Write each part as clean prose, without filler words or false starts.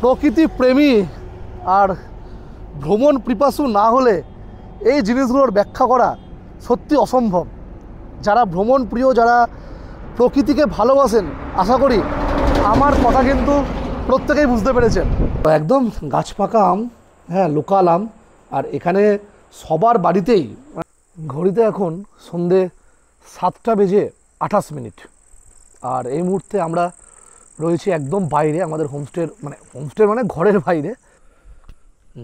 প্রকৃতি প্রেমী আর ভ্রমণ পিপাসু না হলে এই জিনিসগুলোর ব্যাখ্যা করা সত্যি অসম্ভব। যারা ভ্রমণ প্রিয়, যারা প্রকৃতিকে ভালোবাসেন, আশা করি আমার কথা কিন্তু প্রত্যেকেই বুঝতে পেরেছেন। একদম গাছ পাকা আম, হ্যাঁ, লোকাল আম। আর এখানে সবার বাড়িতেই, ঘড়িতে এখন সন্ধে 7টা বেজে 28 মিনিট। আর এই মুহূর্তে আমরা রয়েছি একদম বাইরে, আমাদের হোমস্টে মানে ঘরের বাইরে।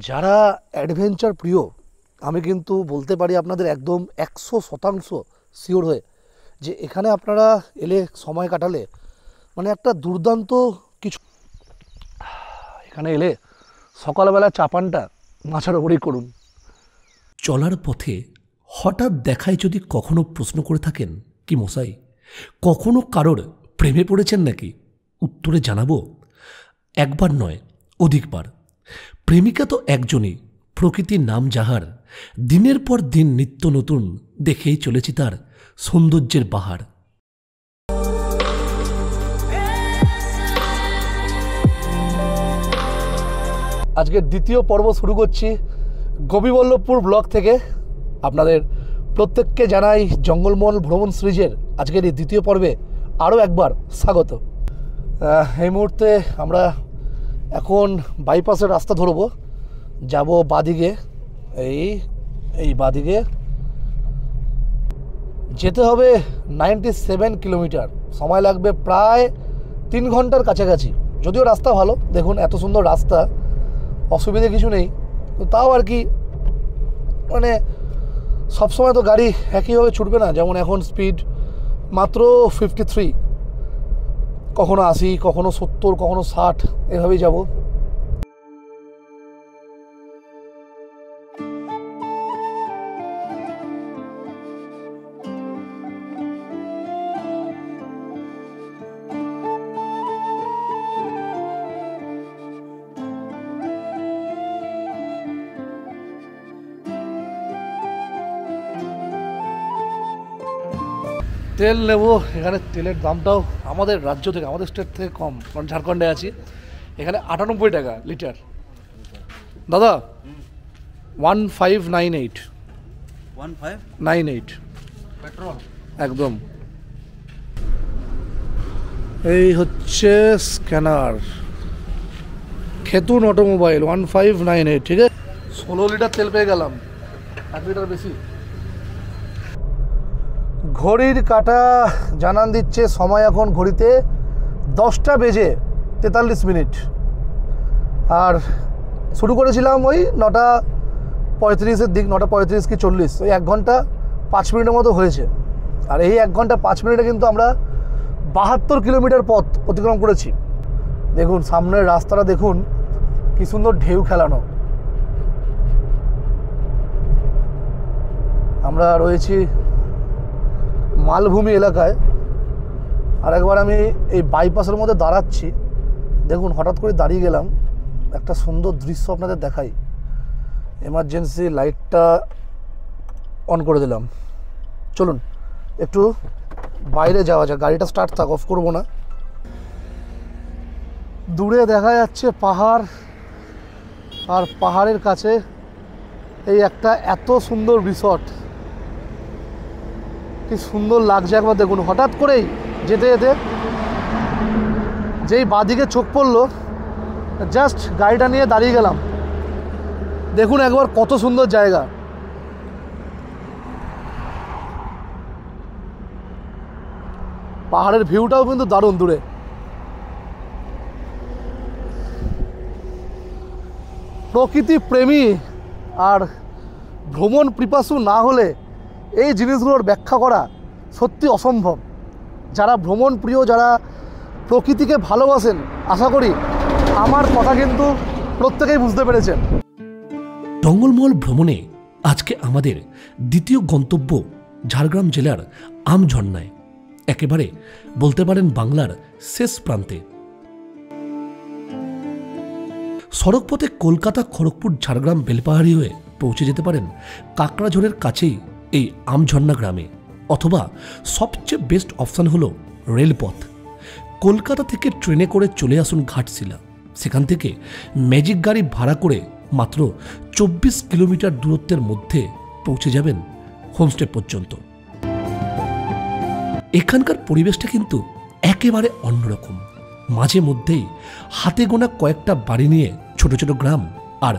যারা অ্যাডভেঞ্চার প্রিয়, আমি কিন্তু বলতে পারি আপনাদের একদম 100% শিওর হয়ে যে এখানে আপনারা এলে, সময় কাটালে মানে একটা দুর্দান্ত কিছু। এখানে এলে সকালবেলা চা পানটা মাছার ওপরেই করুন। চলার পথে হঠাৎ দেখায় যদি কখনো প্রশ্ন করে থাকেন, কি মশাই কখনো কারোর প্রেমে পড়েছেন নাকি? উত্তরে জানাবো, একবার নয় অধিকবার। প্রেমিকা তো একজনই, প্রকৃতির নাম যাহার, দিনের পর দিন নিত্য নতুন দেখেই চলেছি তার সৌন্দর্যের বাহার। আজকের দ্বিতীয় পর্ব শুরু করছি গোপীবল্লভপুর ব্লক থেকে। আপনাদের প্রত্যেককে জানাই জঙ্গলমহল ভ্রমণ সিরিজের আজকের এই দ্বিতীয় পর্বে আরও একবার স্বাগত। এই মুহূর্তে আমরা এখন বাইপাসের রাস্তা ধরব, যাব বাদিকে। এই বাদিকে যেতে হবে 97 কিলোমিটার, সময় লাগবে প্রায় 3 ঘন্টার কাছাকাছি। যদিও রাস্তা ভালো, দেখুন এত সুন্দর রাস্তা, অসুবিধে কিছু নেই। তো তাও আর কি, মানে সবসময় তো গাড়ি একইভাবে ছুটবে না। যেমন এখন স্পিড মাত্র 53, কখনো 80, কখনো 70, কখনো 60, এভাবেই যাব। তেল নেব। এখানে তেলের দামটাও আমাদের রাজ্য থেকে, আমাদের স্টেট থেকে কম, কারণ ঝাড়খণ্ডে আছি। এখানে 98 টাকা লিটার। দাদা 1598 পেট্রোল একদম। এই হচ্ছে স্ক্যানার, খেতুন অটোমোবাইল 1598, ঠিক আছে। 16 লিটার তেল পেয়ে গেলাম, 1 লিটার বেশি। ঘড়ির কাঁটা জানান দিচ্ছে সময় এখন ঘড়িতে 10টা বেজে 43 মিনিট। আর শুরু করেছিলাম ওই 9টা 35-এর দিক, 9টা 35 কি 40, ওই 1 ঘন্টা 5 মিনিটের মতো হয়েছে। আর এই 1 ঘন্টা 5 মিনিটে কিন্তু আমরা 72 কিলোমিটার পথ অতিক্রম করেছি। দেখুন সামনের রাস্তাটা, দেখুন কি সুন্দর ঢেউ খেলানো। আমরা রয়েছি মালভূমি এলাকায়। আর একবার আমি এই বাইপাসের মধ্যে দাঁড়াচ্ছি, দেখুন হঠাৎ করে দাঁড়িয়ে গেলাম, একটা সুন্দর দৃশ্য আপনাদের দেখাই। এমার্জেন্সি লাইটটা অন করে দিলাম। চলুন একটু বাইরে যাওয়া যাক, গাড়িটা স্টার্ট থাক, অফ করবো না। দূরে দেখা যাচ্ছে পাহাড়, আর পাহাড়ের কাছে এই একটা এত সুন্দর রিসর্ট, কি সুন্দর লাগছে একবার দেখুন। হঠাৎ করেই যেতে যেতে যেই বাঁদিকে চোখ পড়লো, জাস্ট গাড়িটা নিয়ে দাঁড়িয়ে গেলাম। দেখুন একবার কত সুন্দর জায়গা। পাহাড়ের ভিউটাও কিন্তু দারুণ দূরে। প্রকৃতি প্রেমী আর ভ্রমণ পিপাসু না হলে এই জিনিসগুলোর ব্যাখ্যা করা সত্যি অসম্ভব। যারা ভ্রমণ প্রিয়, যারা প্রকৃতিকে ভালোবাসেন, আশা করি আমার কথা কিন্তু প্রত্যেকেই বুঝতে পেরেছেন। জঙ্গলমহল ভ্রমণে আজকে আমাদের দ্বিতীয় গন্তব্য ঝাড়গ্রাম জেলার আমঝর্ণায়, একেবারে বলতে পারেন বাংলার শেষ প্রান্তে। সড়কপথে কলকাতা, খড়গপুর, ঝাড়গ্রাম, বেলপাহাড়ি হয়ে পৌঁছে যেতে পারেন কাকড়াঝোড়ের কাছেই এই আমঝর্ণা গ্রামে, অথবা সবচেয়ে বেস্ট অপশান হলো রেলপথ। কলকাতা থেকে ট্রেনে করে চলে আসুন ঘাটশিলা, সেখান থেকে ম্যাজিক গাড়ি ভাড়া করে মাত্র 24 কিলোমিটার দূরত্বের মধ্যে পৌঁছে যাবেন হোমস্টে পর্যন্ত। এখানকার পরিবেশটা কিন্তু একেবারে অন্যরকম। মাঝে মধ্যেই হাতে গোনা কয়েকটা বাড়ি নিয়ে ছোট ছোট গ্রাম, আর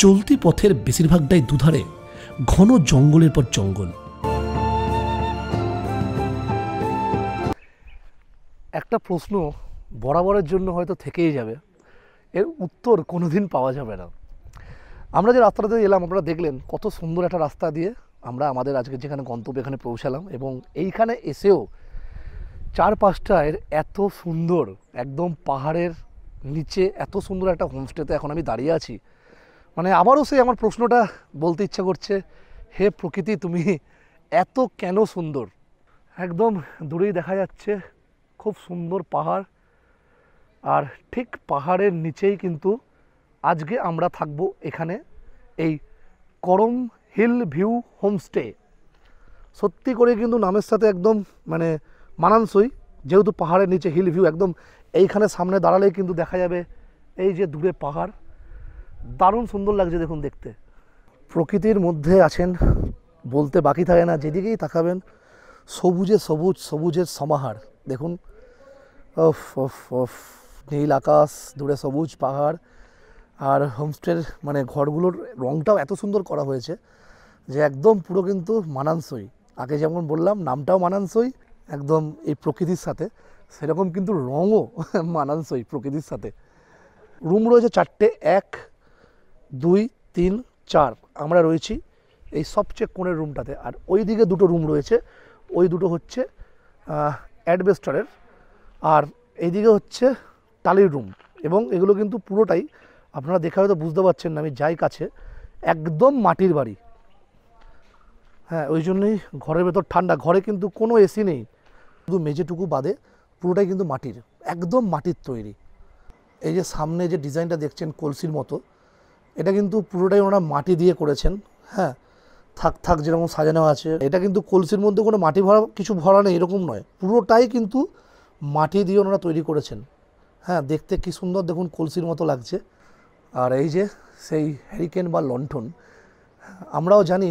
চলতি পথের বেশিরভাগটাই দুধারে ঘন জঙ্গলের পর জঙ্গল। একটা প্রশ্ন বরাবরের জন্য হয়তো থেকেই যাবে, এর উত্তর কোনোদিন পাওয়া যাবে না। আমরা যে রাস্তাটাতে এলাম, আপনারা দেখলেন কত সুন্দর একটা রাস্তা দিয়ে আমরা আমাদের আজকে যেখানে গন্তব্য এখানে পৌঁছালাম, এবং এইখানে এসেও চারপাশটায় এত সুন্দর, একদম পাহাড়ের নিচে এত সুন্দর একটা হোমস্টেতে এখন আমি দাঁড়িয়ে আছি। মানে আবারও সেই আমার প্রশ্নটা বলতে ইচ্ছা করছে, হে প্রকৃতি তুমি এত কেন সুন্দর। একদম দূরেই দেখা যাচ্ছে খুব সুন্দর পাহাড়, আর ঠিক পাহাড়ের নিচেই কিন্তু আজকে আমরা থাকব এখানে, এই করম হিল ভিউ হোমস্টে। সত্যি করে কিন্তু নামের সাথে একদম মানে মানানসই, যেহেতু পাহাড়ের নিচে হিল ভিউ, একদম এইখানে সামনে দাঁড়ালেই কিন্তু দেখা যাবে এই যে দূরে পাহাড়। দারুণ সুন্দর লাগছে দেখুন দেখতে। প্রকৃতির মধ্যে আছেন বলতে বাকি থাকে না, যেদিকেই তাকাবেন সবুজে সবুজ, সবুজের সমাহার। দেখুন ওফ ওফ ওফ, নীল আকাশ, দূরে সবুজ পাহাড়, আর হোমস্টের মানে ঘরগুলোর রঙটাও এত সুন্দর করা হয়েছে যে একদম পুরো কিন্তু মানানসই। আগে যেমন বললাম নামটাও মানানসই একদম এই প্রকৃতির সাথে, সেরকম কিন্তু রঙও মানানসই প্রকৃতির সাথে। রুম রয়েছে 4টে, 1 2 3 4। আমরা রয়েছি এই সবচেয়ে কোণের রুমটাতে, আর ওই দিকে 2টো রুম রয়েছে, ওই 2টো হচ্ছে অ্যাডবেস্টারের, আর এইদিকে হচ্ছে টালির রুম। এবং এগুলো কিন্তু পুরোটাই আপনারা দেখে হয়তো বুঝতে পারছেন না, আমি যাই কাছে, একদম মাটির বাড়ি। হ্যাঁ, ওই জন্যই ঘরের ভেতর ঠান্ডা। ঘরে কিন্তু কোনো এসি নেই, শুধু মেঝেটুকু বাদে পুরোটাই কিন্তু মাটির, একদম মাটির তৈরি। এই যে সামনে যে ডিজাইনটা দেখছেন কলসির মতো, এটা কিন্তু পুরোটাই ওনারা মাটি দিয়ে করেছেন। হ্যাঁ, থাক থাক যেরকম সাজানো আছে, এটা কিন্তু কলসির মধ্যে কোনো মাটি ভরা কিছু ভরা নেই এরকম নয়, পুরোটাই কিন্তু মাটি দিয়ে ওনারা তৈরি করেছেন। হ্যাঁ, দেখতে কি সুন্দর দেখুন, কলসির মতো লাগছে। আর এই যে সেই হ্যারিকেন বা লণ্ঠন, আমরাও জানি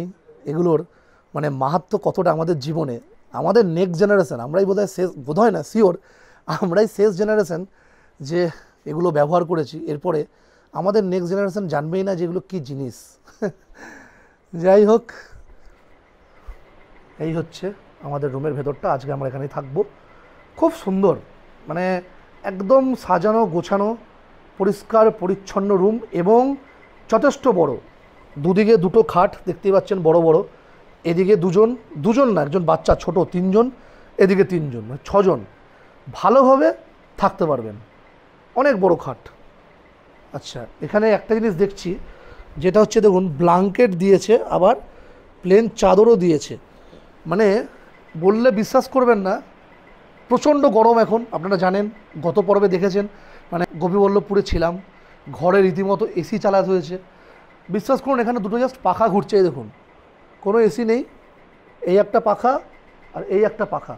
এগুলোর মানে মাহাত্ম্য কতটা আমাদের জীবনে। আমাদের নেক্সট জেনারেশন, আমরাই বোধহয় শেষ, বোধহয় না শিওর, আমরাই শেষ জেনারেশন যে এগুলো ব্যবহার করেছি। এরপরে আমাদের নেক্সট জেনারেশন জানবেই না যে এগুলো কী জিনিস। যাই হোক, এই হচ্ছে আমাদের রুমের ভেতরটা। আজকে আমরা এখানেই থাকবো। খুব সুন্দর, মানে একদম সাজানো গোছানো, পরিষ্কার পরিচ্ছন্ন রুম, এবং যথেষ্ট বড়। দুদিকে 2টো খাট দেখতেই পাচ্ছেন, বড় বড়। এদিকে দুজন না, একজন বাচ্চা ছোট 3 জন, এদিকে 3 জন, মানে 6 জন ভালোভাবে থাকতে পারবেন। অনেক বড় খাট। আচ্ছা, এখানে একটা জিনিস দেখছি, যেটা হচ্ছে দেখুন ব্ল্যাঙ্কেট দিয়েছে, আবার প্লেন চাদরও দিয়েছে। মানে বললে বিশ্বাস করবেন না, প্রচণ্ড গরম এখন। আপনারা জানেন, গত পর্বে দেখেছেন, মানে গোপীবল্লভপুরে ছিলাম, ঘরে রীতিমতো এসি চালাতে হয়েছে। বিশ্বাস করুন, এখানে 2টো জাস্ট পাখা ঘুরছে, এই দেখুন, কোনো এসি নেই। এই একটা পাখা আর এই একটা পাখা,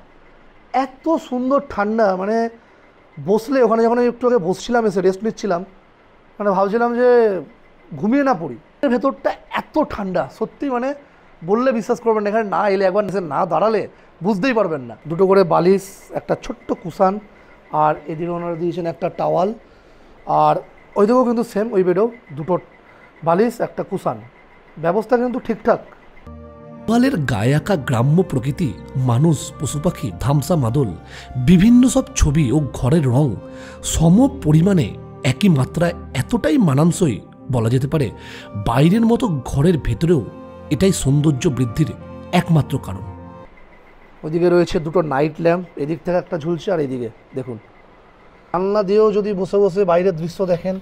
এত সুন্দর ঠান্ডা। মানে বসলে ওখানে, যখন আমি একটু আগে বসছিলাম, এসে রেস্ট নিচ্ছিলাম, মানে ভাবছিলাম যে ঘুমিয়ে না পড়ি। এর ভেতরটা এত ঠান্ডা, সত্যি মানে বললে বিশ্বাস করবেন না। এখানে না এলে, একবার এসে না দাঁড়ালে বুঝতেই পারবেন না। 2টো করে বালিশ, একটা ছোট্ট কুশান, আর এদিকে ওনারা দিয়েছেন একটা টাওয়াল, আর ওই দিকেও কিন্তু সেম, ওই বেডেও 2টো বালিশ, একটা কুশান। ব্যবস্থা কিন্তু ঠিকঠাক। দেওয়ালের গায়ে আঁকা গ্রাম্য প্রকৃতি, মানুষ, পশু পাখি, ধামসা মাদল, বিভিন্ন সব ছবি ও ঘরের রং সম পরিমাণে একই মাত্রায় এতটাই মানানসই, বলা যেতে পারে বাইরের মতো ঘরের ভেতরেও এটাই সৌন্দর্য বৃদ্ধির একমাত্র কারণ। ওইদিকে রয়েছে 2টো নাইট ল্যাম্প, এদিক থেকে একটা ঝুলছে, আর এদিকে দেখুন জানলা দিয়েও যদি বসে বসে বাইরের দৃশ্য দেখেন,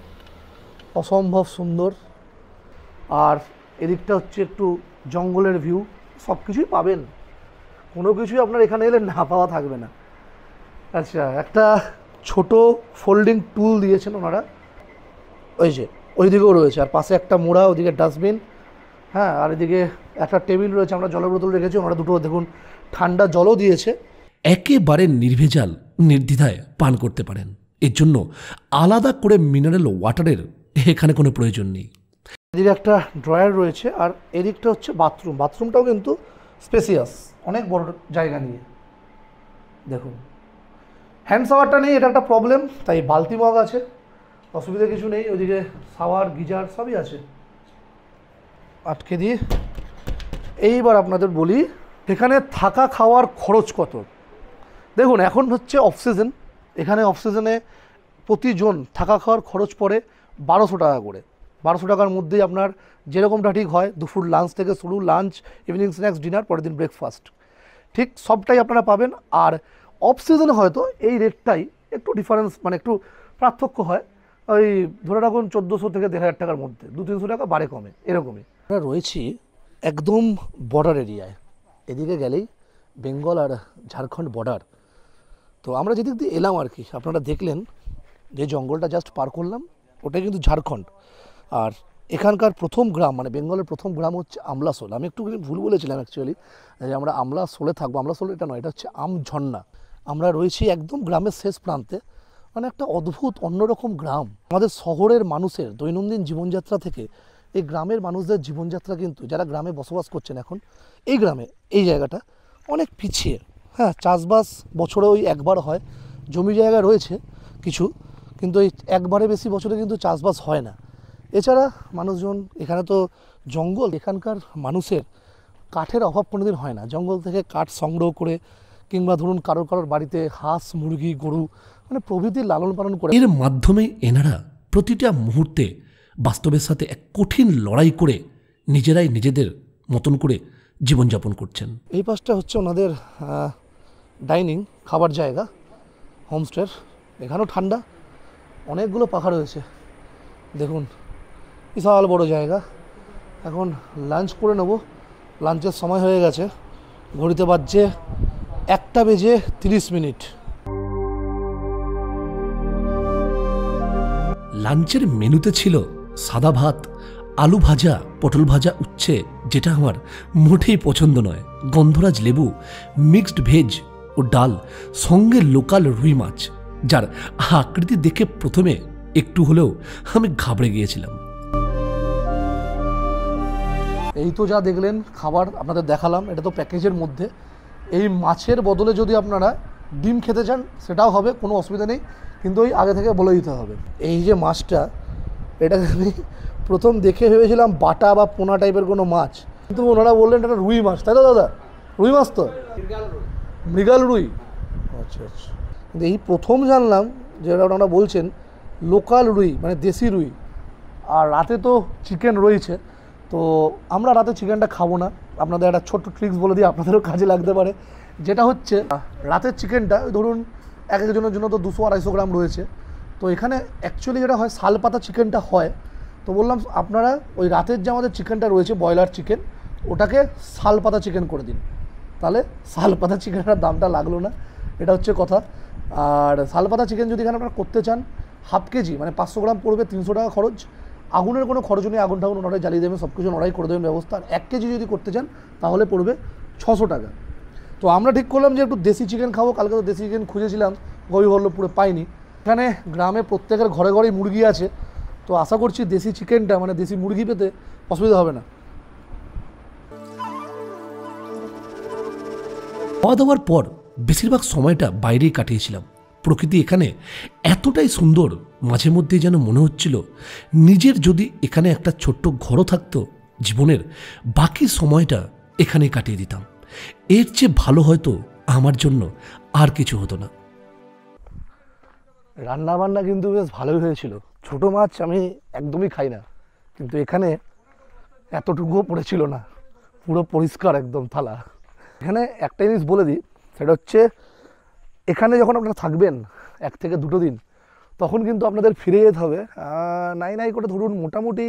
অসম্ভব সুন্দর। আর এদিকটা হচ্ছে একটু জঙ্গলের ভিউ। সব কিছুই পাবেন, কোনো কিছুই আপনার এখানে এলে না পাওয়া থাকবে না। আচ্ছা, একটা ছোট ফোল্ডিং টুল দিয়েছেন ওনারা, ওই যে ওই দিকেও রয়েছে, আর পাশে একটা মোড়া, ওদিকে ডাস্টবিন। হ্যাঁ, আর এদিকে একটা টেবিল রয়েছে, আমরা জলের বোতল রেখেছি। ওনারা 2টো দেখুন ঠান্ডা জলও দিয়েছে। একেবারে নির্ভেজাল, নির্দ্বিধায় পান করতে পারেন। এর জন্য আলাদা করে মিনারেল ওয়াটারের এখানে কোনো প্রয়োজন নেই। এদিকে একটা ড্রয়ার রয়েছে আর এদিকটা হচ্ছে বাথরুম। বাথরুমটাও কিন্তু স্পেসিয়াস, অনেক বড় জায়গা নিয়ে। দেখুন, হ্যান্ড শাওয়ারটা নেই, এটা একটা প্রবলেম, তাই বালতি মগ আছে, অসুবিধা কিছু নেই। ওইদিকে শাওয়ার, গিজার সবই আছে। আটকে দিয়ে এইবার আপনাদের বলি এখানে থাকা খাওয়ার খরচ কত। দেখুন, এখন হচ্ছে অফ সিজন, এখানে অফ সিজনে প্রতিজন থাকা খাওয়ার খরচ পড়ে 1200 টাকা করে। 1200 টাকার মধ্যেই আপনার যেরকমটা ঠিক হয়, দুপুর লাঞ্চ থেকে শুরু, লাঞ্চ, ইভিনিং স্ন্যাক্স, ডিনার, পরের দিন ব্রেকফাস্ট, ঠিক সবটাই আপনারা পাবেন। আর অফ সিজনে হয়তো এই রেটটাই একটু ডিফারেন্স, মানে একটু পার্থক্য হয়, ওই ধরে রাখুন 1400 থেকে 1500 টাকার মধ্যে, 200-300 টাকা বাড়ে কমে, এরকমই। আমরা রয়েছি একদম বর্ডার এরিয়ায়, এদিকে গেলেই বেঙ্গল আর ঝাড়খণ্ড বর্ডার। তো আমরা যেদিক দিয়ে এলাম আর কি, আপনারা দেখলেন যে জঙ্গলটা জাস্ট পার করলাম, ওটাই কিন্তু ঝাড়খণ্ড। আর এখানকার প্রথম গ্রাম, মানে বেঙ্গলের প্রথম গ্রাম হচ্ছে আমলাসোল। আমি একটু ভুল বলেছিলাম অ্যাকচুয়ালি, যে আমরা আমলাসোলে থাকবো। আমলাসোল এটা নয়, এটা হচ্ছে আমঝর্ণা। আমরা রয়েছি একদম গ্রামের শেষ প্রান্তে, মানে একটা অদ্ভুত অন্যরকম গ্রাম। আমাদের শহরের মানুষের দৈনন্দিন জীবনযাত্রা থেকে এই গ্রামের মানুষদের জীবনযাত্রা কিন্তু, যারা গ্রামে বসবাস করছেন এখন এই গ্রামে, এই জায়গাটা অনেক পিছিয়ে। হ্যাঁ, চাষবাস বছরে ওই একবার হয়, জমি জায়গা রয়েছে কিছু, কিন্তু এই একবারে বেশি বছরে কিন্তু চাষবাস হয় না। এছাড়া মানুষজন, এখানে তো জঙ্গল, এখানকার মানুষের কাঠের অভাব কোনোদিন হয় না। জঙ্গল থেকে কাঠ সংগ্রহ করে, কিংবা ধরুন কারোর কারোর বাড়িতে হাঁস, মুরগি, গরু, মানে প্রভৃতির লালন পালন করে। এর মাধ্যমে এনারা প্রতিটা মুহূর্তে বাস্তবের সাথে এক কঠিন লড়াই করে নিজেরাই নিজেদের মতন করে জীবনযাপন করছেন। এই পাশটা হচ্ছে ওনাদের ডাইনিং, খাবার জায়গা, হোমস্টের। এখানেও ঠান্ডা, অনেকগুলো পাখা রয়েছে। দেখুন, বিশাল বড় জায়গা। এখন লাঞ্চ করে নেব, লাঞ্চের সময় হয়ে গেছে, ঘড়িতে বাজছে 1:30। লাঞ্চের মেনুতে ছিল সাদা ভাত, আলু ভাজা, পটল ভাজা, উচ্ছে, যেটা আমার মোটেই পছন্দ নয়, গন্ধরাজ লেবু, মিক্সড ভেজ ও ডাল, সঙ্গে লোকাল রুই মাছ, যার আকৃতি দেখে প্রথমে একটু হলেও আমি ঘাবড়ে গিয়েছিলাম। এই তো যা দেখলেন খাবার আপনাদের দেখালাম, এটা তো প্যাকেজের মধ্যে। এই মাছের বদলে যদি আপনারা ডিম খেতে চান সেটাও হবে, কোনো অসুবিধা নেই, কিন্তু ওই আগে থেকে বলে দিতে হবে। এই যে মাছটা, এটা আমি প্রথম দেখে ভেবেছিলাম বাটা বা পোনা টাইপের কোনো মাছ, কিন্তু ওনারা বললেন এটা রুই মাছ, তাই তো দাদা? রুই মাছ তো, মৃগাল রুই। আচ্ছা আচ্ছা, কিন্তু এই প্রথম জানলাম যে ওনারা বলছেন লোকাল রুই, মানে দেশি রুই। আর রাতে তো চিকেন রয়েছে, তো আমরা রাতে চিকেনটা খাবো না। আপনাদের একটা ছোট্ট ট্রিক্স বলে দিই, আপনাদেরও কাজে লাগতে পারে। যেটা হচ্ছে, রাতের চিকেনটা ধরুন এক একজনের জন্য তো 200-250 গ্রাম রয়েছে, তো এখানে অ্যাকচুয়ালি যেটা হয় শালপাতা চিকেনটা হয়। তো বললাম আপনারা ওই রাতের যে আমাদের চিকেনটা রয়েছে ব্রয়লার চিকেন, ওটাকে শালপাতা চিকেন করে দিন, তাহলে শালপাতা চিকেনের দামটা লাগলো না, এটা হচ্ছে কথা। আর শালপাতা চিকেন যদি এখানে আপনারা করতে চান, হাফ কেজি মানে 500 গ্রাম পড়বে 300 টাকা খরচ। আগুনের কোনো খরচ নেই, আগুন ঠাগুন ওনারাই জ্বালিয়ে দেবেন, সব কিছু ওনারাই করে দেবেন ব্যবস্থা। আর 1 কেজি যদি করতে চান তাহলে পড়বে 600 টাকা। তো আমরা ঠিক করলাম যে একটু দেশি চিকেন খাবো। কালকে তো দেশি চিকেন খুঁজেছিলাম, গোবিবল্লভপুরে পাইনি। এখানে গ্রামে প্রত্যেকের ঘরে ঘরেই মুরগি আছে, তো আশা করছি দেশি চিকেনটা, মানে দেশি মুরগি পেতে অসুবিধা হবে না। খাওয়া দাওয়ার পর বেশিরভাগ সময়টা বাইরেই কাটিয়েছিলাম। প্রকৃতি এখানে এতটাই সুন্দর, মাঝে মধ্যে যেন মনে হচ্ছিল নিজের যদি এখানে একটা ছোট্ট ঘরও থাকতো, জীবনের বাকি সময়টা এখানেই কাটিয়ে দিতাম। এর চেয়ে ভালো হয়তো আমার জন্য আর কিছু হতো না। রান্না বান্না কিন্তু বেশ ভালোই হয়েছিল। ছোটো মাছ আমি একদমই খাই না, কিন্তু এখানে এতটুকুও পড়েছিল না, পুরো পরিষ্কার একদম থালা। এখানে একটা জিনিস বলে দিই, সেটা হচ্ছে এখানে যখন আপনারা থাকবেন 1 থেকে 2 দিন, তখন কিন্তু আপনাদের ফিরে যেতে হবে নাই করে ধরুন মোটামুটি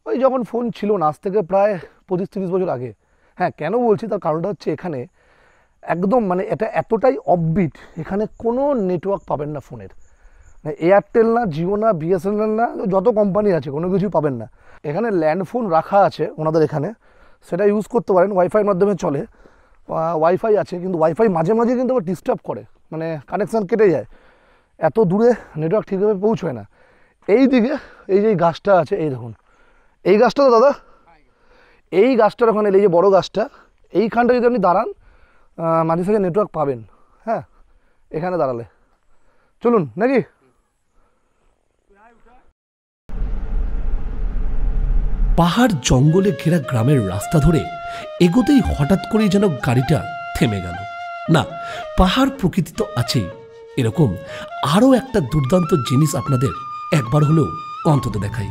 ওই যখন ফোন ছিল না, আজ থেকে প্রায় 25-30 বছর আগে। হ্যাঁ, কেন বলছি তার কারণটা হচ্ছে এখানে একদম মানে এটা এতটাই অফবিট, এখানে কোনো নেটওয়ার্ক পাবেন না ফোনের। এয়ারটেল না, জিও না, বিএসএনএল না, যত কোম্পানি আছে কোনো কিছুই পাবেন না। এখানে ল্যান্ড ফোন রাখা আছে ওনাদের এখানে, সেটা ইউজ করতে পারেন, ওয়াইফাইয়ের মাধ্যমে চলে। ওয়াইফাই আছে, কিন্তু ওয়াইফাই মাঝে মাঝে কিন্তু আবার ডিস্টার্ব করে, মানে কানেকশান কেটে যায়। এত দূরে নেটওয়ার্ক ঠিকভাবে পৌঁছয় না। এই দিকে এই যে গাছটা আছে, এই দেখুন এই গাছটা তো দাদা, এই গাছটার ওখানে এই যে বড় গাছটা, এইখানটা যদি আপনি দাঁড়ান মাঝে সাঝে নেটওয়ার্ক পাবেন। হ্যাঁ, এখানে দাঁড়ালে চলুন নাকি। পাহাড় জঙ্গলে ঘেরা গ্রামের রাস্তা ধরে এগোতেই হঠাৎ করেই যেন গাড়িটা থেমে গেল। না, পাহাড় প্রকৃতি তো আছেই, এরকম আরও একটা দুর্দান্ত জিনিস আপনাদের একবার হলেও অন্তত দেখাই।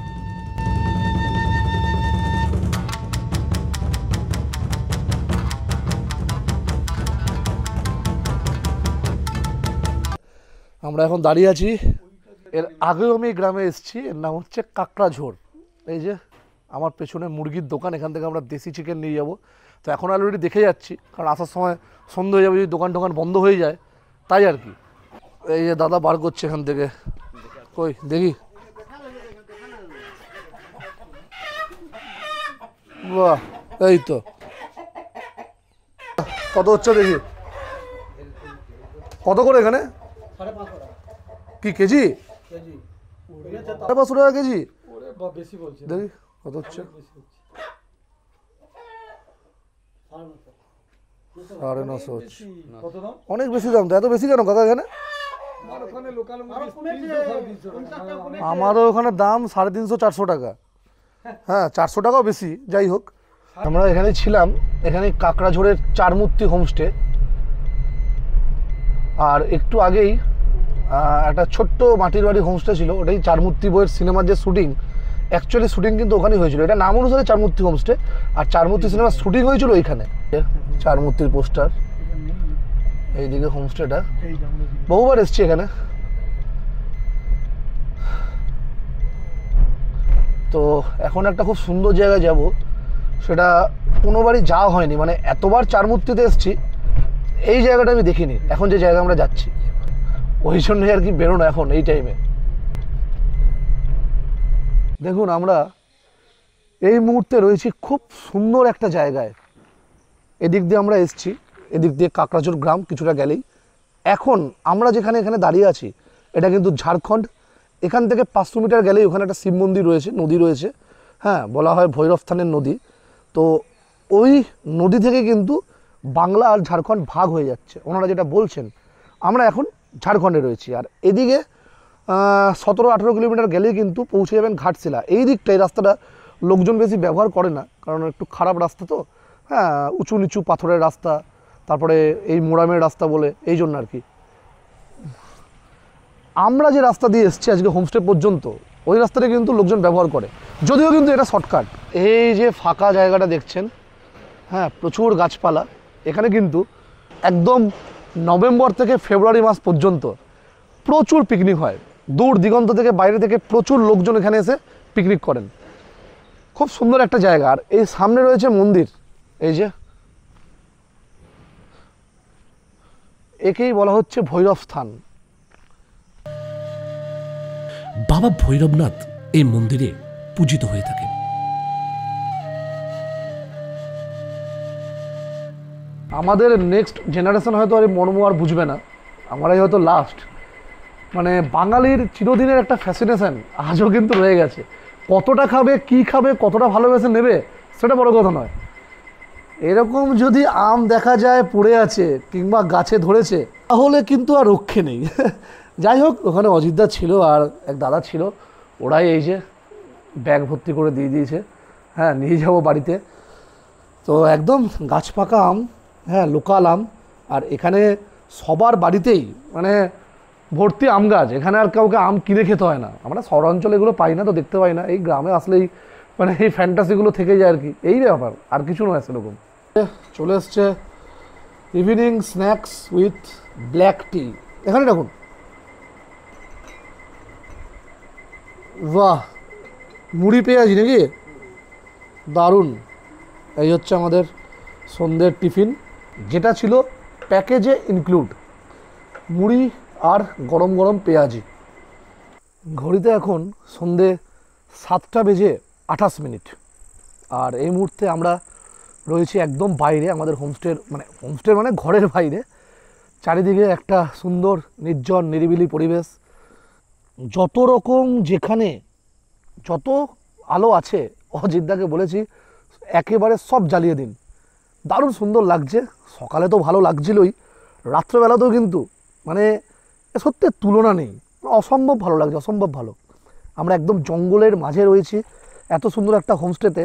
আমরা এখন দাঁড়িয়ে আছি, এর আগেও আমি এই গ্রামে এসেছি, এর নাম হচ্ছে কাকড়াঝোড়। এই যে আমার পেছনে মুরগির দোকান, এখান থেকে আমরা দেশি চিকেন নিয়ে যাব। তো এখন অলরেডি দেখে যাচ্ছি, কারণ আসার সময় সন্ধ্যে হয়ে যাবে, যদি দোকান টোকান বন্ধ হয়ে যায়, তাই আর কি। এই যে দাদা বার করছে এখান থেকে, কই দেখি, বাহ, এই তো কত হচ্ছে দেখি, কত করে এখানে কি কেজি? 550 টাকা কেজি, দেখি কত হচ্ছে। 950 হচ্ছে, অনেক বেশি দাম তো। এত বেশি কেন কাকা এখানে? আমারও ওখানে দাম 350-400 টাকা। হ্যাঁ, 400 টাকাও বেশি, যাই হোক। আমরা এখানে ছিলাম, এখানে কাকড়াঝোড়ের চারমূর্তি হোমস্টে। আর একটু আগেই একটা ছোট্ট মাটির বাড়ি হোমস্টে ছিল, ওটাই চারমূর্তি বইয়ের সিনেমার যে শুটিং, অ্যাকচুয়ালি শুটিং কিন্তু ওখানেই হয়েছিল। এটা নাম অনুসারে চারমূর্তি হোমস্টে, আর চারমূর্তি সিনেমার শুটিং হয়েছিল ওইখানে। চারমূর্তির পোস্টার, এইদিকে হোমস্টেটা, বহুবার এসছি এখানে। তো এখন একটা খুব সুন্দর জায়গায় যাব, সেটা কোনোবারই যাওয়া হয়নি, মানে এতবার চারমূর্তিতে এসছি, এই জায়গাটা আমি দেখিনি। এখন যে জায়গায় আমরা যাচ্ছি, ওই জন্যই আর কি বেরোনো এখন এই টাইমে। দেখুন, আমরা এই মুহূর্তে রয়েছি খুব সুন্দর একটা জায়গায়। এদিক দিয়ে আমরা এসছি, এদিক দিয়ে কাকড়াঝোড় গ্রাম কিছুটা গেলেই। এখন আমরা যেখানে এখানে দাঁড়িয়ে আছি, এটা কিন্তু ঝাড়খণ্ড। এখান থেকে 500 মিটার গেলেই ওখানে একটা শিব মন্দির রয়েছে, নদী রয়েছে। হ্যাঁ, বলা হয় ভৈরব স্থানের নদী। তো ওই নদী থেকে কিন্তু বাংলা আর ঝাড়খণ্ড ভাগ হয়ে যাচ্ছে, ওনারা যেটা বলছেন। আমরা এখন ঝাড়খণ্ডে রয়েছি, আর এদিকে 17-18 কিলোমিটার গেলেই কিন্তু পৌঁছে যাবেন ঘাটশিলা। এই দিকটা, এই রাস্তাটা লোকজন বেশি ব্যবহার করে না, কারণ একটু খারাপ রাস্তা তো। হ্যাঁ, উঁচু নিচু পাথরের রাস্তা, তারপরে এই মোরামের রাস্তা বলে, এই জন্য আর কি। আমরা যে রাস্তা দিয়ে এসেছি আজকে হোমস্টে পর্যন্ত, ওই রাস্তাটা কিন্তু লোকজন ব্যবহার করে, যদিও কিন্তু এটা শর্টকাট। এই যে ফাঁকা জায়গাটা দেখছেন, হ্যাঁ, প্রচুর গাছপালা। এখানে কিন্তু একদম নভেম্বর থেকে ফেব্রুয়ারি মাস পর্যন্ত প্রচুর পিকনিক হয়। দূর দিগন্ত থেকে, বাইরে থেকে প্রচুর লোকজন এখানে এসে পিকনিক করেন। খুব সুন্দর একটা জায়গা। আর এই সামনে রয়েছে মন্দির, এই যে, একেই বলা হচ্ছে ভৈরব স্থান। বাবা ভৈরবনাথ এই মন্দিরে পূজিত হয়ে থাকেন। আমাদের নেক্সট জেনারেশন হয়তো আর মর্ম আর বুঝবে না, আমরাই হয়তো লাস্ট। মানে বাঙালির চিরদিনের একটা ফ্যাসিনেশন আজও কিন্তু রয়ে গেছে। কতটা খাবে, কি খাবে, কতটা ভালোবেসে নেবে, সেটা বড় কথা নয়। এরকম যদি আম দেখা যায় পড়ে আছে কিংবা গাছে ধরেছে, তাহলে কিন্তু আর রক্ষে নেই। যাই হোক, ওখানে অজিতদা ছিল আর এক দাদা ছিল, ওরাই এই যে ব্যাগ ভর্তি করে দিয়ে দিয়েছে। হ্যাঁ, নিয়ে যাব বাড়িতে। তো একদম গাছ পাকা আম, হ্যাঁ, লোকাল আম। আর এখানে সবার বাড়িতেই মানে ভর্তি আম গাছ, এখানে আর কাউকে আম কিনে খেতে হয় না। আমরা শহরাঞ্চলে এগুলো পাই না, তো দেখতে পাই না। এই গ্রামে আসলেই মানে এই ফ্যান্টাসিগুলো থেকে যায় আর কি, এই ব্যাপার, আর কিছু নয় সেরকম। চলে এসছে ইভিনিং স্ন্যাক্স উইথ ব্ল্যাক টি। এখানে দেখুন, বাহ, মুড়ি পেঁয়াজি নাকি, দারুণ। এই হচ্ছে আমাদের সন্ধ্যের টিফিন, যেটা ছিল প্যাকেজে ইনক্লুড, মুড়ি আর গরম গরম পেঁয়াজি। ঘড়িতে এখন সন্ধ্যে 7:28। আর এই মুহূর্তে আমরা রয়েছি একদম বাইরে, আমাদের হোমস্টের মানে ঘরের বাইরে। চারিদিকে একটা সুন্দর নির্জন নিরিবিলি পরিবেশ। যত রকম যেখানে যত আলো আছে অজিতদাকে বলেছি একেবারে সব জ্বালিয়ে দিন। দারুণ সুন্দর লাগছে, সকালে তো ভালো লাগছিলই, রাত্রেবেলাতেও কিন্তু মানে সত্যি তুলনা নেই, অসম্ভব ভালো লাগছে, অসম্ভব ভালো। আমরা একদম জঙ্গলের মাঝে রয়েছি এত সুন্দর একটা হোমস্টেতে।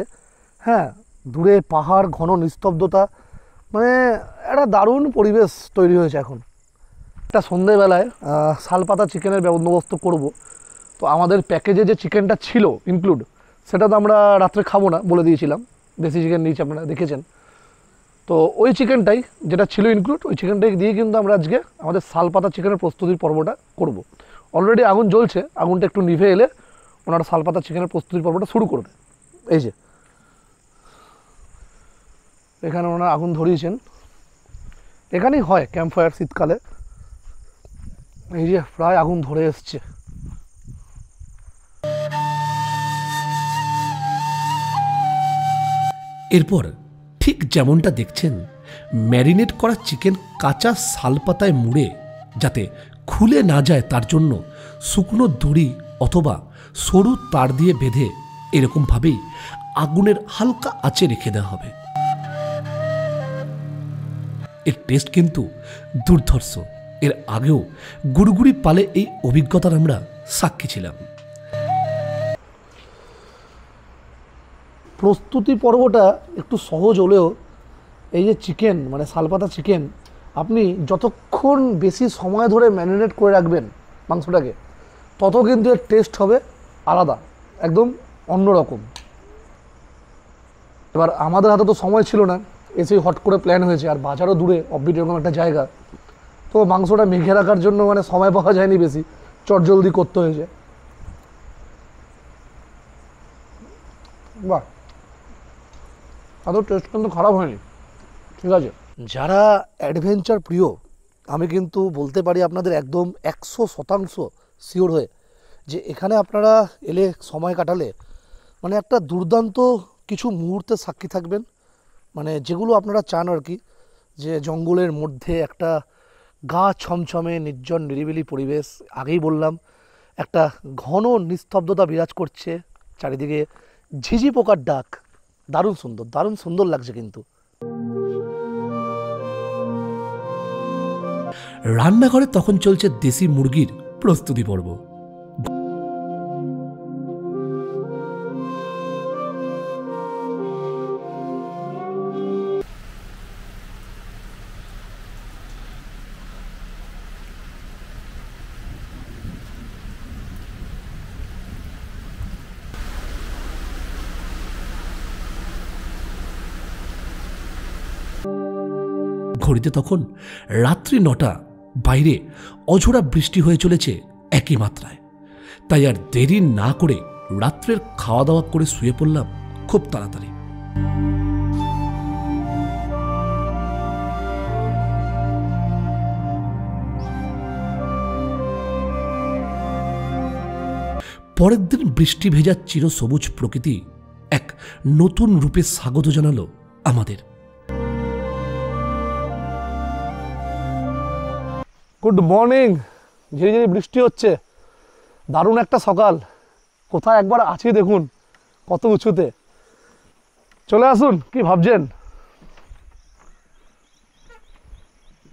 হ্যাঁ, দূরে পাহাড়, ঘন নিস্তব্ধতা, মানে একটা দারুণ পরিবেশ তৈরি হয়েছে এখন। একটা সন্ধেবেলায় শালপাতা চিকেনের বন্দোবস্ত করব। তো আমাদের প্যাকেজে যে চিকেনটা ছিল ইনক্লুড, সেটা তো আমরা রাত্রে খাবো না বলে দিয়েছিলাম, দেশি চিকেন নিয়েছি, আপনারা দেখেছেন। তো ওই চিকেনটাই যেটা ছিল ইনক্লুড, ওই চিকেনটাই দিয়ে কিন্তু আমরা আজকে আমাদের শালপাতা চিকেনের প্রস্তুতির পর্বটা করব। অলরেডি আগুন জ্বলছে, আগুনটা একটু নিভে এলে ওনারা শালপাতা চিকেনের প্রস্তুতির পর্বটা শুরু করবে। এই যে এখানে ওনারা আগুন ধরিয়েছেন, এখানেই হয় ক্যাম্প ফায়ার শীতকালে। এই যে প্রায় আগুন ধরে এসছে। এরপর ঠিক যেমনটা দেখছেন, ম্যারিনেট করা চিকেন কাঁচা শালপাতায় মুড়ে যাতে খুলে না যায় তার জন্য শুকনো দড়ি অথবা সরু তার দিয়ে বেঁধে এরকমভাবেই আগুনের হালকা আঁচে রেখে দেওয়া হবে। এর টেস্ট কিন্তু দুর্ধর্ষ। এর আগেও গুড়গুড়ি পালে এই অভিজ্ঞতার আমরা সাক্ষী ছিলাম। প্রস্তুতি পর্বটা একটু সহজ হলেও এই যে চিকেন মানে শালপাতা চিকেন, আপনি যতক্ষণ বেশি সময় ধরে ম্যারিনেট করে রাখবেন মাংসটাকে, তত কিন্তু এর টেস্ট হবে আলাদা, একদম অন্যরকম। এবার আমাদের হাতে তো সময় ছিল না, এসেই হট করে প্ল্যান হয়েছে, আর বাজারও দূরে অফবিট এরকম একটা জায়গা, তো মাংসটা মেখে রাখার জন্য মানে সময় পাওয়া যায়নি বেশি, চটজলদি করতে হয়েছে। বাহ, তাদের টেস্ট কিন্তু খারাপ হয়নি, ঠিক আছে। যারা অ্যাডভেঞ্চার প্রিয়, আমি কিন্তু বলতে পারি আপনাদের একদম 100% শিওর হয়ে যে এখানে আপনারা এলে সময় কাটালে মানে একটা দুর্দান্ত কিছু মুহূর্তে সাক্ষী থাকবেন। মানে যেগুলো আপনারা চান আর কি, যে জঙ্গলের মধ্যে একটা গা ছমছমে নির্জন নিরিবিলি পরিবেশ। আগেই বললাম, একটা ঘন নিস্তব্ধতা বিরাজ করছে চারিদিকে, ঝিঝি পোকার ডাক, দারুণ সুন্দর, দারুণ সুন্দর লাগছে কিন্তু। রান্নাঘরে তখন চলছে দেশি মুরগির প্রস্তুতি পর্ব। ঘড়িতে তখন রাত্রি 9টা, বাইরে অঝোরা বৃষ্টি হয়ে চলেছে একই মাত্রায়। তাই আর দেরি না করে রাত্রের খাওয়া দাওয়া করে শুয়ে পড়লাম খুব তাড়াতাড়ি। পরের দিন বৃষ্টি ভেজা চিরসবুজ প্রকৃতি এক নতুন রূপে স্বাগত জানালো আমাদের। Good morning. ঝিরি ঝিরি বৃষ্টি হচ্ছে, দারুণ একটা সকাল। কোথায় একবার আছি দেখুন, কত উঁচুতে। চলে আসুন, কি ভাবছেন?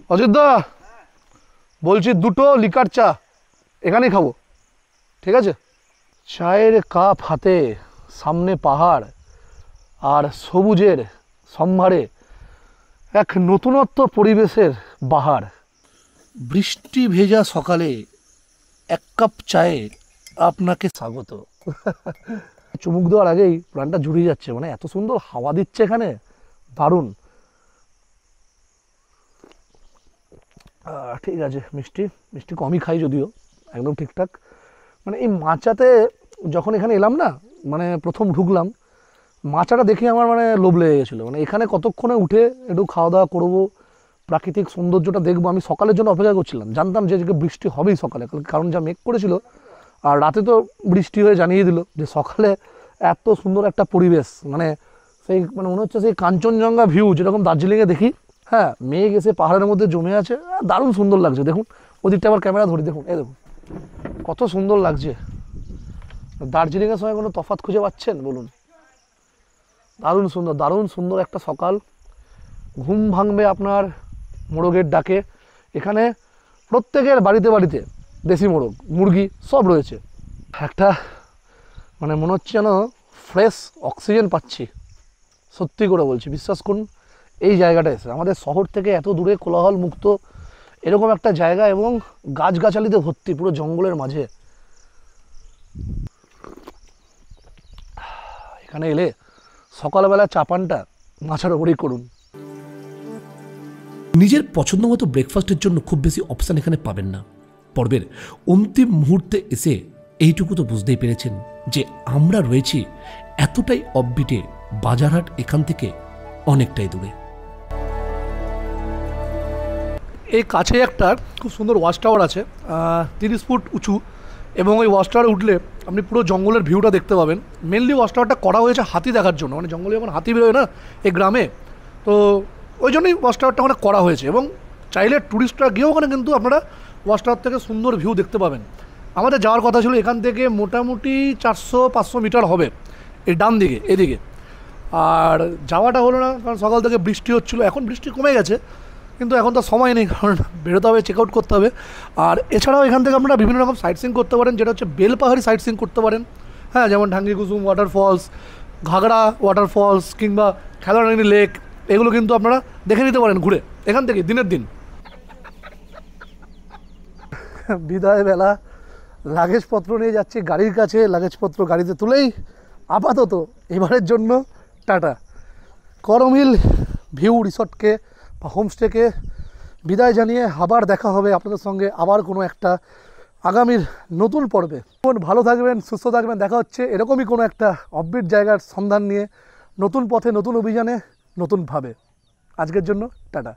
অযোধ্যা, বলছি 2টো লিকার চা এখানেই খাবো, ঠিক আছে? চায়ের কাপ হাতে, সামনে পাহাড় আর সবুজের সম্ভারে এক নতুনত্ব পরিবেশের বাহার। বৃষ্টি ভেজা সকালে 1 কাপ চায়ে আপনাকে স্বাগত। চুমুক দেওয়ার আগেই প্রাণটা জুড়িয়ে যাচ্ছে, মানে এত সুন্দর হাওয়া দিচ্ছে এখানে, দারুণ। ঠিক আছে, মিষ্টি মিষ্টি কমই খাই যদিও, একদম ঠিকঠাক। মানে এই মাচাতে যখন এখানে এলাম না, মানে প্রথম ঢুকলাম, মাচাটা দেখে আমার মানে লোভ লেগে গেছিলো। মানে এখানে কতক্ষণে উঠে একটু খাওয়া দাওয়া করবো, প্রাকৃতিক সৌন্দর্যটা দেখবো। আমি সকালের জন্য অপেক্ষা করছিলাম, জানতাম যে আজকে বৃষ্টি হবেই সকালে, কারণ যা মেঘ করেছিল, আর রাতে তো বৃষ্টি হয়ে জানিয়ে দিল যে সকালে এত সুন্দর একটা পরিবেশ। মানে সেই মানে মনে হচ্ছে সেই কাঞ্চনজঙ্ঘা ভিউ যেরকম দার্জিলিংয়ে দেখি, হ্যাঁ, মেঘ এসে পাহাড়ের মধ্যে জমে আছে, দারুণ সুন্দর লাগছে। দেখুন ওদিকটা আবার ক্যামেরা ধরি, দেখুন এই দেখুন কত সুন্দর লাগছে। দার্জিলিংয়ের সঙ্গে কোনো তফাৎ খুঁজে পাচ্ছেন বলুন? দারুণ সুন্দর, দারুণ সুন্দর একটা সকাল। ঘুম ভাঙবে আপনার মোরগের ডাকে। এখানে প্রত্যেকের বাড়িতে বাড়িতে দেশি মোরগ, মুরগি সব রয়েছে। একটা মানে মনে হচ্ছে যেন ফ্রেশ অক্সিজেন পাচ্ছি, সত্যি করে বলছি, বিশ্বাস করুন। এই জায়গাটা এসে আমাদের শহর থেকে এত দূরে, কোলাহল মুক্ত এরকম একটা জায়গা এবং গাছগাছালিতে ভর্তি, পুরো জঙ্গলের মাঝে। এখানে এলে সকালবেলা চা পানটা মাছের ওপরেই করুন। নিজের পছন্দ মতো ব্রেকফাস্টের জন্য খুব বেশি অপশান এখানে পাবেন না। পর্বের অন্তিম মুহূর্তে এসে এইটুকু তো বুঝতেই পেরেছেন যে আমরা রয়েছি এতটাই অফবিটে, বাজারহাট এখান থেকে অনেকটাই দূরে। এই কাছে একটা খুব সুন্দর ওয়াচ টাওয়ার আছে, 30 ফুট উঁচু, এবং ওই ওয়াচ টাওয়ারে উঠলে আপনি পুরো জঙ্গলের ভিউটা দেখতে পাবেন। মেনলি ওয়াচ টাওয়ারটা করা হয়েছে হাতি দেখার জন্য, মানে জঙ্গলে যখন হাতি বেরোয় না এই গ্রামে, তো ওই জন্যই ওয়াচ টাওয়ারটা ওখানে করা হয়েছে। এবং চাইলে ট্যুরিস্টরা গিয়েও ওখানে কিন্তু আপনারা ওয়াচ টাওয়ার থেকে সুন্দর ভিউ দেখতে পাবেন। আমাদের যাওয়ার কথা ছিল এখান থেকে মোটামুটি 400-500 মিটার হবে এই ডান দিকে, এদিকে। আর যাওয়াটা হলো না, কারণ সকাল থেকে বৃষ্টি হচ্ছিলো। এখন বৃষ্টি কমে গেছে, কিন্তু এখন তো সময় নেই, কারণ বেরোতে হবে, চেক আউট করতে হবে। আর এছাড়াও এখান থেকে আপনারা বিভিন্ন রকম সাইট সিইং করতে পারেন, যেটা হচ্ছে বেলপাহাড়ি সাইট সিইং করতে পারেন। হ্যাঁ, যেমন ঢাঙ্গি কুসুম ওয়াটারফলস, ঘাগড়া ওয়াটারফলস কিংবা খেলারানি লেক, এগুলো কিন্তু আপনারা দেখে নিতে পারেন ঘুরে এখান থেকে দিনের দিন। বিদায় বেলা লাগেজপত্র নিয়ে যাচ্ছি গাড়ির কাছে, লাগেজপত্র গাড়িতে তুলেই আপাতত এবারের জন্য টাটা। করমহিল ভিউ রিসর্টকে বা হোমস্টেকে বিদায় জানিয়ে আবার দেখা হবে আপনাদের সঙ্গে আবার কোনো একটা আগামীর নতুন পর্বে। ভালো থাকবেন, সুস্থ থাকবেন। দেখা হচ্ছে এরকমই কোনো একটা অফবিট জায়গার সন্ধান নিয়ে, নতুন পথে, নতুন অভিযানে, নতুনভাবে। আজকের জন্য টাটা।